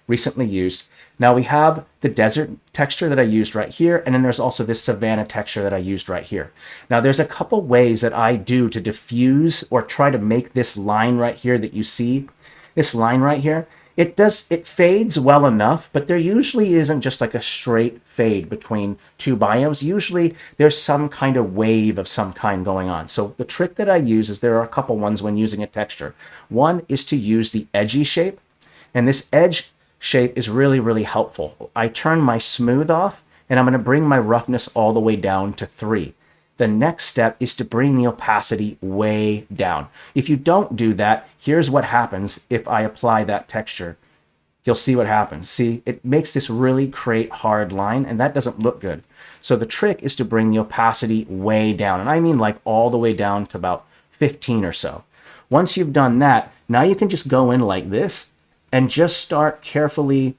recently used. Now we have the desert texture that I used right here, and then there's also this savanna texture that I used right here. Now there's a couple ways that I do to diffuse or try to make this line right here that you see, this line right here, it fades well enough, but there usually isn't just like a straight fade between two biomes. Usually there's some kind of wave of some kind going on. So the trick that I use is there are a couple ones when using a texture. One is to use the edgy shape, and this edge shape is really, really helpful. I turn my smooth off, and I'm going to bring my roughness all the way down to 3. The next step is to bring the opacity way down. If you don't do that, here's what happens if I apply that texture. You'll see what happens. See, it makes this really create hard line, and that doesn't look good. So the trick is to bring the opacity way down, and I mean like all the way down to about 15 or so. Once you've done that, now you can just go in like this and just start carefully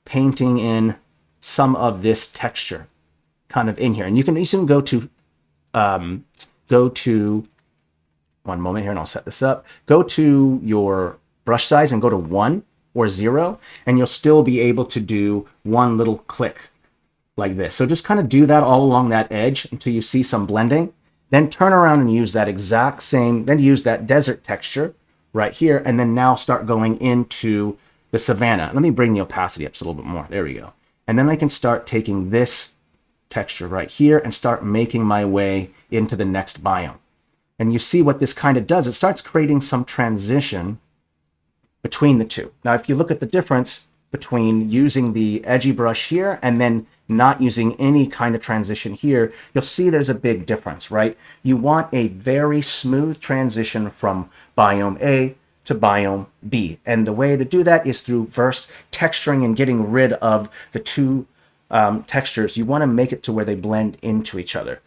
painting in some of this texture kind of in here. And you can even go to, one moment here and I'll set this up. Go to your brush size and go to 1 or 0, and you'll still be able to do one little click like this. So just kind of do that all along that edge until you see some blending. Then turn around and use that exact same, then use that desert texture right here, and then now start going into the savanna. Let me bring the opacity up just a little bit more. There we go. And then I can start taking this texture right here and start making my way into the next biome. And you see what this kind of does. It starts creating some transition between the two. Now, if you look at the difference between using the edgy brush here and then not using any kind of transition here, you'll see there's a big difference, right? You want a very smooth transition from biome A to biome B. And the way to do that is through first texturing and getting rid of the two textures. You want to make it to where they blend into each other.